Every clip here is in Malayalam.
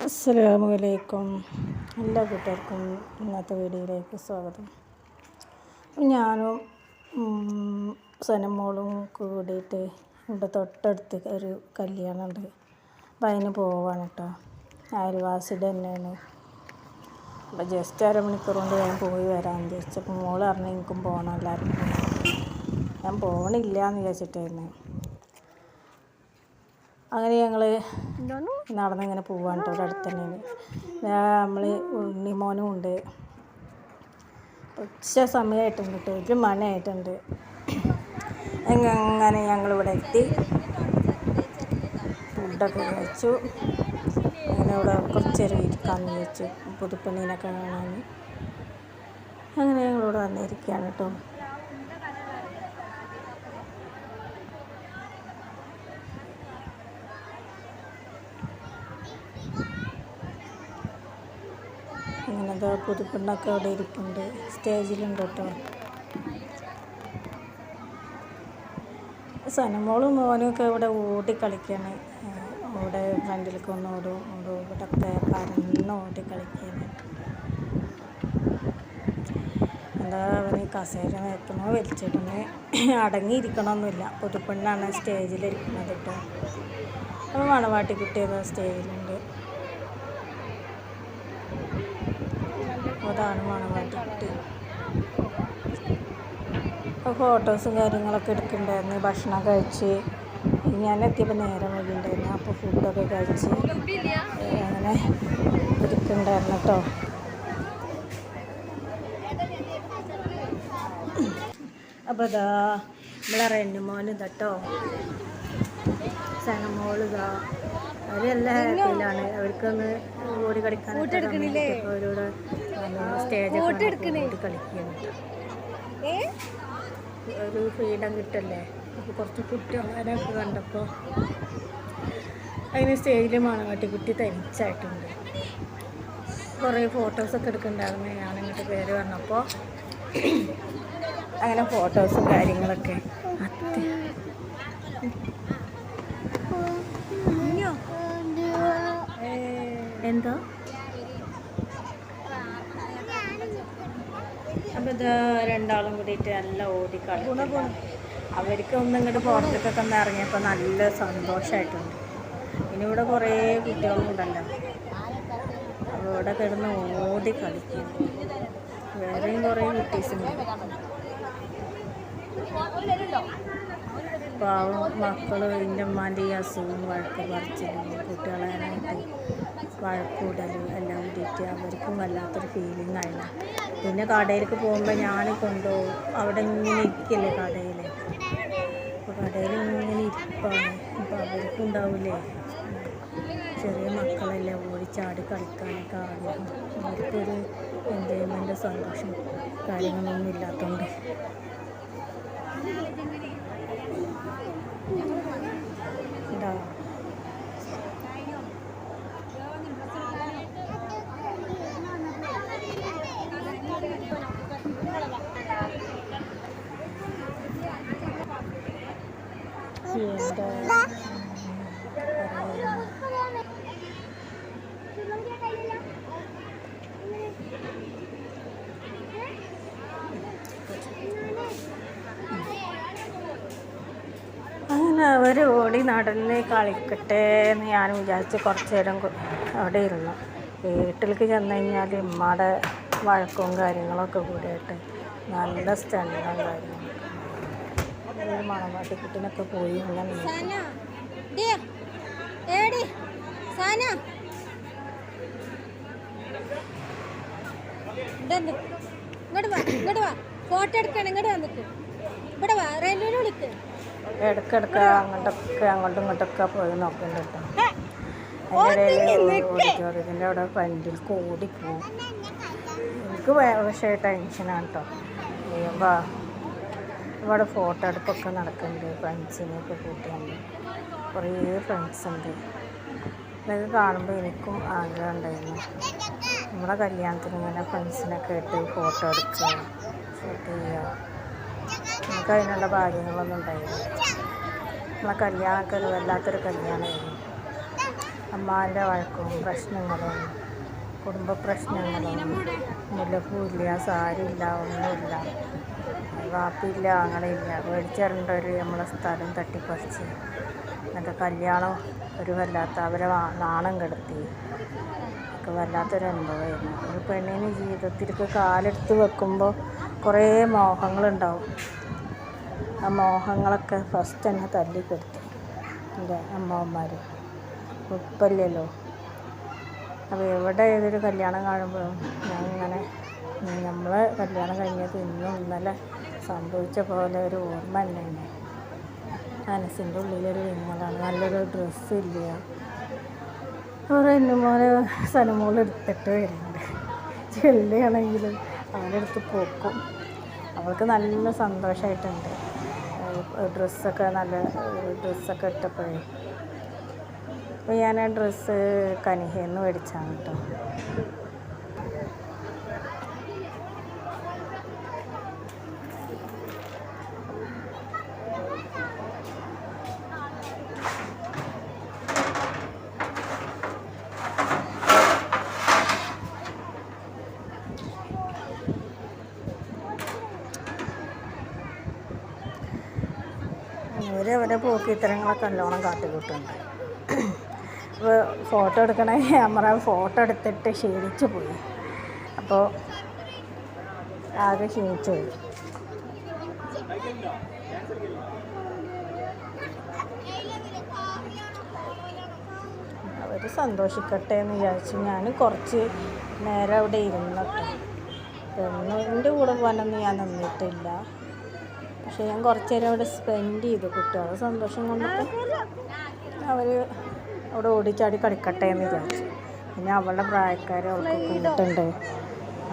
അസ്സലാമലൈക്കും. എല്ലാ കൂട്ടുകാർക്കും ഇന്നത്തെ വീഡിയോയിലേക്ക് സ്വാഗതം. ഞാനും സനമോളും കൂടിയിട്ട് ഇവിടെ തൊട്ടടുത്ത് ഒരു കല്യാണമുണ്ട്. അപ്പം അതിന് പോവാണ് കേട്ടോ. അയൽവാസിയുടെ തന്നെയാണ്. അപ്പം ജസ്റ്റ് അരമണിക്കൂർ കൊണ്ട് ഞാൻ പോയി വരാമെന്ന് വിചാരിച്ചപ്പോൾ മോൾ പറഞ്ഞ് എനിക്കും പോകണം, എല്ലാവരും ഞാൻ പോകണില്ല എന്ന് വിചാരിച്ചിട്ടായിരുന്നു. അങ്ങനെ ഞങ്ങൾ നടന്നിങ്ങനെ പോവാണ് കേട്ടോ. ഇവിടെ അടുത്ത് തന്നെയാണ്. നമ്മൾ ഉണ്ണിമോനും ഉണ്ട്. ഉച്ച സമയമായിട്ടുണ്ട് കേട്ടോ, 1 മണിയായിട്ടുണ്ട്. അങ്ങനെ ഞങ്ങളിവിടെ എത്തി, ഫുഡൊക്കെ കഴിച്ചു. അങ്ങനെ ഇവിടെ കുറച്ച് നേരം ഇരിക്കാമെന്ന് വിചാരിച്ചു, പുതുപ്പെണ്ണിനൊക്കെ കാണാൻ. അങ്ങനെ ഞങ്ങളിവിടെ വന്നിരിക്കുകയാണ് കേട്ടോ. അങ്ങനത്തെ പുതുപ്പെണ്ണൊക്കെ അവിടെ ഇരിക്കുന്നുണ്ട്, സ്റ്റേജിലുണ്ട് കേട്ടോ. സനമോളും മോനും ഒക്കെ ഇവിടെ ഓടി കളിക്കുകയാണ്. ഇവിടെ ഫ്രണ്ടിലേക്ക് ഒന്ന് ഓടും, ഇവിടെയൊക്കെ പരന്ന് ഓടി കളിക്കുകയാണ്. എന്താ അവന് കസേര വെക്കണോ വലിച്ചിടണോ, അടങ്ങിയിരിക്കണമൊന്നുമില്ല. പുതുപ്പെണ്ണാണ് സ്റ്റേജിലിരിക്കുന്നത് കേട്ടോ. അപ്പോൾ മണവാട്ടി കുട്ടിയൊക്കെ സ്റ്റേജിലുണ്ട്. അതാണ് മണവാട്ടി കുട്ടി. അപ്പോൾ ഫോട്ടോസും കാര്യങ്ങളൊക്കെ എടുക്കുന്നുണ്ടായിരുന്നു. ഭക്ഷണം കഴിച്ച് ഞാൻ എത്തിയപ്പോൾ നേരം വൈകിയിട്ടുണ്ടായിരുന്നു. അപ്പോൾ ഫുഡൊക്കെ കഴിച്ച് അങ്ങനെ ഇരിക്കുന്നുണ്ടായിരുന്നു കേട്ടോ. അപ്പോൾ ഇതാ നമ്മളെ റെന്നുമോൻ ഇതട്ടോ, സനമോള് ഇതാ, അവരെല്ലാം ഹാപ്പിയിലാണ്. അവർക്കൊന്ന് ഓടി കളിക്കാനൊക്കെ അവരോട് സ്റ്റേജൊക്കെ ഓടി കളിക്കുകയാണ്. ഒരു ഫ്രീഡം കിട്ടല്ലേ. അപ്പോൾ കുറച്ച് കുട്ടികളൊക്കെ കണ്ടപ്പോൾ അതിന് സ്റ്റേജിൽ മണവാട്ടിക്കുട്ടി തനിച്ചായിട്ടുണ്ട്. കുറേ ഫോട്ടോസൊക്കെ എടുക്കുന്നുണ്ടായിരുന്നു. ഞാനിങ്ങോട്ട് പേര് പറഞ്ഞപ്പോൾ അങ്ങനെ ഫോട്ടോസും കാര്യങ്ങളൊക്കെ എന്തോ. അപ്പോൾ ഇത് രണ്ടാളും കൂടിയിട്ട് നല്ല ഓടിക്കളിക്കുന്നു. അവർക്ക് ഒന്നും ഇങ്ങോട്ട് പുറത്തേക്കൊക്കെ ഒന്ന് ഇറങ്ങിയപ്പോൾ നല്ല സന്തോഷമായിട്ടുണ്ട്. ഇനി ഇവിടെ കുറേ കുട്ടികളുണ്ടല്ലോ, അപ്പോൾ ഇവിടെ കിടന്ന് ഓടിക്കളിക്കും. വേറെയും കുറേ കുട്ടീസുണ്ട്. പാവം മക്കൾ എൻ്റെ ഉമ്മാൻ്റെ ഈ അസുഖം വഴക്ക് പറിച്ചിലും കുട്ടികളായിട്ട് വഴക്കൂടലും എല്ലാം കൂടിയിട്ട് അവർക്കും വല്ലാത്തൊരു ഫീലിംഗ് ആയില്ല. പിന്നെ കടയിലേക്ക് പോകുമ്പോൾ ഞാൻ കൊണ്ടുപോകും. അവിടെ ഇങ്ങനെ ഇരിക്കല്ലേ കടയിൽ. അപ്പോൾ കടയിൽ ഇങ്ങനെ ഇരിപ്പാണ്. അപ്പോൾ അവർക്കും ഉണ്ടാവില്ലേ, ചെറിയ മക്കളല്ലേ, ഓടിച്ചാടി കളിക്കാനൊക്കെ ആഗ്രഹം. അവർക്കൊരു എൻജോയ്മെൻറ്റ് സന്തോഷം കാര്യങ്ങളൊന്നും ഇല്ലാത്തതുകൊണ്ട് ഉണ്ടാവും. അങ്ങനെ അവർ ഓടി നടന്ന് കളിക്കട്ടെ എന്ന് ഞാൻ വിചാരിച്ച് കുറച്ച് നേരം അവിടെ ഇരുന്നു. വീട്ടിലേക്ക് ചെന്ന് കഴിഞ്ഞാൽ ഉമ്മയുടെ വഴക്കവും കാര്യങ്ങളൊക്കെ കൂടിയായിട്ട് നല്ല സ്റ്റണ്ടും കാര്യങ്ങളൊക്കെ. മണവാട്ടിക്കുട്ടിനൊക്കെ പോയി ഇങ്ങനെ ഫോട്ടോ എടുക്കണം. ഇങ്ങോട്ട് വന്നിട്ട് ഇവിടെ വാ, റെയിൽവേയിൽ വിളിക്ക്. ഇടയ്ക്കിടയ്ക്ക് അങ്ങോട്ടും ഇങ്ങോട്ടൊക്കെ പോയി നോക്കുന്നുണ്ട് കേട്ടോ. അതിൻ്റെ ഇടയിൽ ഓഡിറ്റോറിയത്തിൻ്റെ അവിടെ ഫ്രണ്ടിൽ ഓടിപ്പോവും. എനിക്ക് പക്ഷേ ടെൻഷനാണ് കേട്ടോ. അപ്പോൾ ഇവിടെ ഫോട്ടോ എടുപ്പൊക്കെ നടക്കുന്നുണ്ട്. ഫ്രണ്ട്സിനെയൊക്കെ കൂട്ടിയുണ്ട്, കുറേ ഫ്രണ്ട്സ് ഉണ്ട്. ഇതൊക്കെ കാണുമ്പോൾ എനിക്കും ആഗ്രഹം ഉണ്ടായിരുന്നു, നമ്മുടെ കല്യാണത്തിന് ഇങ്ങനെ ഫ്രണ്ട്സിനൊക്കെ ഇട്ട് ഫോട്ടോ എടുക്കുക, ഷൂട്ട് ചെയ്യുക. നമുക്ക് അതിനുള്ള ഭാഗ്യങ്ങളൊന്നും ഉണ്ടായില്ല. നമ്മളെ കല്യാണമൊക്കെ ഒരു വല്ലാത്തൊരു കല്യാണമായിരുന്നു. അമ്മാൻ്റെ വഴക്കും പ്രശ്നങ്ങളും കുടുംബ പ്രശ്നങ്ങളും മുല്ലപ്പൂല്ല സാരില്ല ഒന്നുമില്ല വാപ്പില്ല ആങ്ങളില്ല മേടിച്ചറിഞ്ഞൊരു നമ്മളെ സ്ഥലം തട്ടിപ്പറിച്ച് എന്നിട്ട് കല്യാണം ഒരു വല്ലാത്ത അവരെ നാണം കെടുത്തി ഒക്കെ വല്ലാത്തൊരു അനുഭവമായിരുന്നു. ഒരു പെണ്ണിന് ജീവിതത്തിലേക്ക് കാലെടുത്ത് വെക്കുമ്പോൾ കുറേ മോഹങ്ങളുണ്ടാവും. ആ മോഹങ്ങളൊക്കെ ഫസ്റ്റ് തന്നെ തല്ലിക്കെടുത്തു എൻ്റെ അമ്മമാർ. ഉപ്പല്ലല്ലോ. അപ്പോൾ എവിടെ ഏതൊരു കല്യാണം കാണുമ്പോഴും ഞാൻ ഇങ്ങനെ നമ്മളെ കല്യാണം കഴിഞ്ഞത് ഇന്നും ഇന്നലെ സംഭവിച്ച പോലെ ഒരു ഓർമ്മ തന്നെയാണ് മനസ്സിൻ്റെ ഉള്ളിലൊരു വിങ്ങലാണ്. നല്ലൊരു ഡ്രസ്സില്ല. കുറേ എന്നുമോനെ സനമോൾ എടുത്തിട്ട് വരുന്നുണ്ട്. ചെള്ളിയാണെങ്കിലും അവനെടുത്ത് പോക്കും. അവൾക്ക് നല്ല സന്തോഷമായിട്ടുണ്ട്. ഡ്രസ്സൊക്കെ നല്ല ഡ്രസ്സൊക്കെ ഇട്ടപ്പോഴേ. അപ്പോൾ ഞാൻ ആ ഡ്രസ്സ് കനിഹയിൽ നിന്ന് മേടിച്ചാണ് കേട്ടോ. അവരവരെ പോക്കിത്തരങ്ങളൊക്കെ നല്ലോണം കാട്ടിക്കൂട്ടുണ്ട്. അപ്പോൾ ഫോട്ടോ എടുക്കണ ക്യാമറ ഫോട്ടോ എടുത്തിട്ട് ക്ഷീണിച്ചു പോയി. അപ്പോൾ ആകെ ക്ഷീണിച്ചു പോയി. അവർ സന്തോഷിക്കട്ടെ എന്ന് വിചാരിച്ചു. ഞാൻ കുറച്ച് നേരം അവിടെ ഇരുന്നിട്ട് എൻ്റെ കൂടെ പോകാനൊന്നും ഞാൻ നിന്നിട്ടില്ല. പക്ഷെ ഞാൻ കുറച്ച് നേരം അവിടെ സ്പെൻഡ് ചെയ്തു. കുട്ടികളുടെ സന്തോഷം കൊണ്ടിട്ട് അവർ അവിടെ ഓടിച്ചാടി കളിക്കട്ടെ എന്ന് വിചാരിച്ചു. പിന്നെ അവളുടെ പ്രായക്കാർ അവൾക്ക് കൂട്ടുണ്ട്.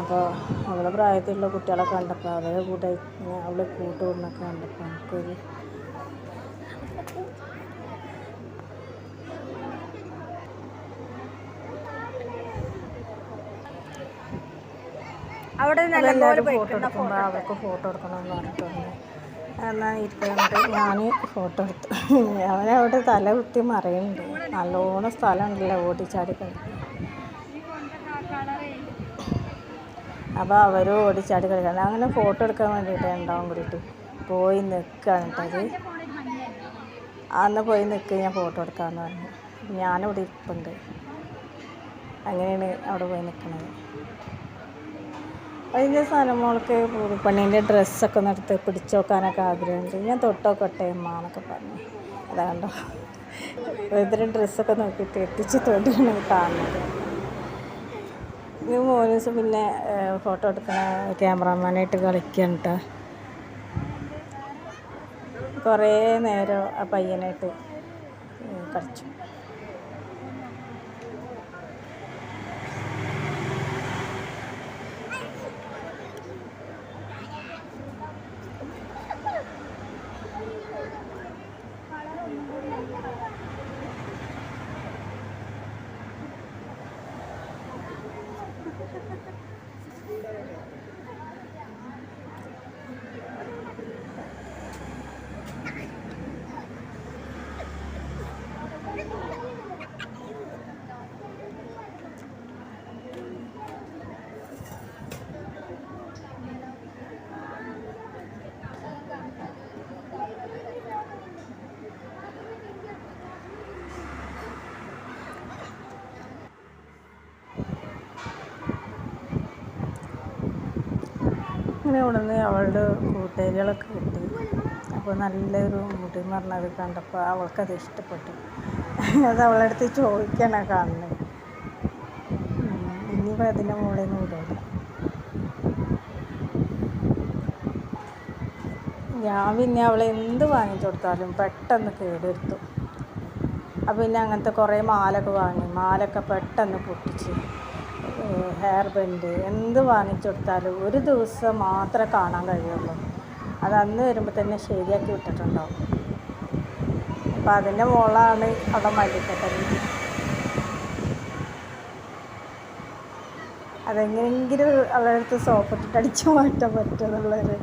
അപ്പോൾ അവളുടെ പ്രായത്തിലുള്ള കുട്ടികളെ കണ്ടപ്പോൾ അവരെ കൂടെ അവളെ കൂട്ടുകൂടുന്നൊക്കെ കണ്ടപ്പോൾ നമുക്കൊരു അവിടെ എല്ലാവരും ഫോട്ടോ എടുക്കുമ്പോൾ അവർക്ക് ഫോട്ടോ എടുക്കണമെന്ന് പറഞ്ഞിട്ടുണ്ട്. എന്നാൽ ഇരിക്കുന്നുണ്ട്. ഞാൻ ഫോട്ടോ എടുത്തു. അവനവിടെ തല കുത്തി മറിയുന്നുണ്ട്. നല്ലോണം സ്ഥലമുണ്ടല്ലോ ഓടിച്ചാടി കളിക്കും. അപ്പോൾ അവർ ഓടിച്ചാടി കളിക്കണം. അങ്ങനെ ഫോട്ടോ എടുക്കാൻ വേണ്ടിയിട്ട് ഉണ്ടാവും കൂടിയിട്ട് പോയി നിൽക്കുകയാണ് കേട്ടത്. അന്ന് പോയി നിൽക്കുക ഞാൻ ഫോട്ടോ എടുക്കാമെന്ന് പറഞ്ഞു. ഞാനിവിടെ ഇരിപ്പുണ്ട്. അങ്ങനെയാണ് അവിടെ പോയി നിൽക്കുന്നത്. അതിൻ്റെ സനമോൾക്ക് പെണ്ണിൻ്റെ ഡ്രസ്സൊക്കെ ഒന്ന് എടുത്ത് പിടിച്ചു നോക്കാനൊക്കെ ആഗ്രഹമുണ്ട്. ഞാൻ തൊട്ടോക്കട്ടെ അമ്മ എന്നൊക്കെ പറഞ്ഞു. അതാണ്ടോ ഇത്തരം ഡ്രസ്സൊക്കെ നോക്കിയിട്ട് എത്തിച്ച് തൊട്ടിയാണ് കാണുന്നത്. ഇത് മോനൂസ് പിന്നെ ഫോട്ടോ എടുക്കണ ക്യാമറാമാനായിട്ട് കളിക്കുകയാണ് കേട്ടോ. കുറേ നേരം ആ പയ്യനായിട്ട് കളിച്ചു. അങ്ങനെ ഉടനെ അവളുടെ കൂട്ടുകാരികളൊക്കെ കിട്ടി. അപ്പോൾ നല്ലൊരു മുടി പറഞ്ഞത് കണ്ടപ്പോൾ അവൾക്കത് ഇഷ്ടപ്പെട്ടു. അത് അവളുടെ അടുത്ത് ചോദിക്കാനാണ് കാണുന്നത്. ഇനിയിപ്പോൾ അതിൻ്റെ മുകളിൽ നിന്ന് വിടില്ല. ഞാൻ പിന്നെ അവളെ എന്ത് വാങ്ങിച്ചു കൊടുത്താലും പെട്ടെന്ന് കേടെടുത്തു. അപ്പോൾ പിന്നെ അങ്ങനത്തെ കുറേ മാലൊക്കെ വാങ്ങി. മാലൊക്കെ പെട്ടെന്ന് പൊട്ടിച്ച് ഹെയർ ബാൻഡ് എന്ത് വാങ്ങിച്ചു കൊടുത്താലും ഒരു ദിവസം മാത്രമേ കാണാൻ കഴിയുള്ളൂ. അത് അന്ന് വരുമ്പോൾ തന്നെ ശരിയാക്കി വിട്ടിട്ടുണ്ടാവും. അപ്പോൾ അതിൻ്റെ മോളാണ് അവിടെ മല്ലിക്കട്ടൽ. അതെങ്ങനെയെങ്കിലും അവളുടെ അടുത്ത് സോപ്പിട്ടിട്ട് അടിച്ചു മാറ്റാൻ പറ്റുമെന്നുള്ളൊരു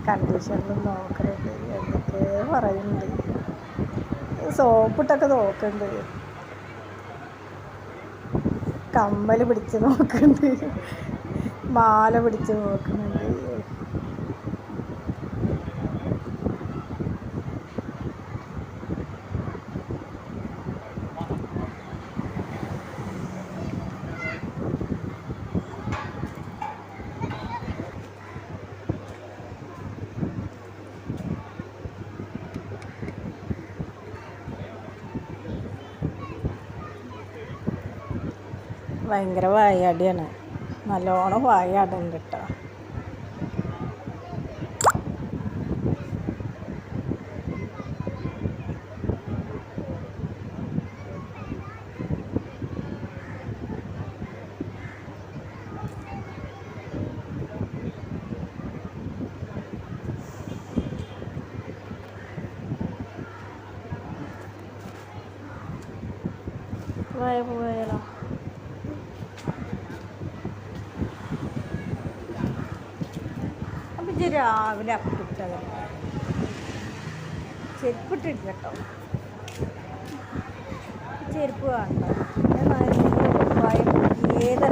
കണ്ടീഷനിൽ നോക്കലുണ്ട്. എന്തൊക്കെ പറയുന്നുണ്ട്. സോപ്പിട്ടൊക്കെ നോക്കുന്നുണ്ട്. കമ്മൽ പിടിച്ച് നോക്കുന്നുണ്ട്, മാല പിടിച്ച് നോക്കുന്നുണ്ട്. ഭയങ്കര വായാടിയാണ്, നല്ലോണം വായാടുണ്ട് കേട്ടോ. പോയാലോ? അപ്പം ഇജ്ജ് രാവിലെ അപ്പിട്ടത് ചെരുപ്പിട്ടിട്ട് കേട്ടോ, ചെരുപ്പ് വേണ്ട ഏത്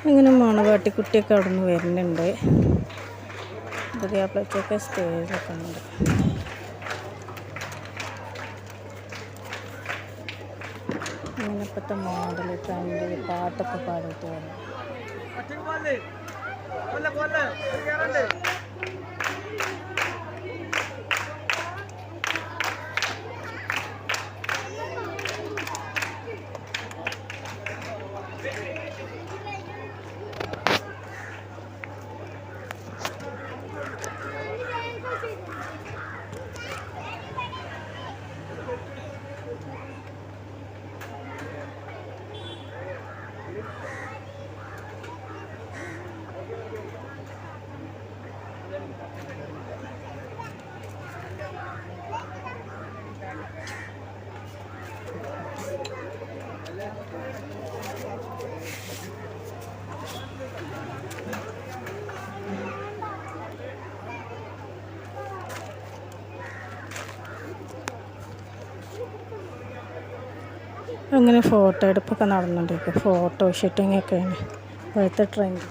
ഇങ്ങനെ മണവാട്ടിക്കുട്ടിയൊക്കെ അവിടെ നിന്ന് വരുന്നുണ്ട്. പുതിയാപ്പിളക്കൊക്കെ സ്റ്റേജൊക്കെ ഉണ്ട്. ഇങ്ങനെ ഇപ്പോഴത്തെ മോഡൽ ട്രെൻഡ് പാട്ടൊക്കെ പാടിയിട്ട് വരും. അങ്ങനെ ഫോട്ടോ എടുപ്പൊക്കെ നടന്നുകൊണ്ടിരിക്കും. ഫോട്ടോ ഷൂട്ടിങ്ങൊക്കെയാണ് ഇപ്പോഴത്തെ ട്രെൻഡ്.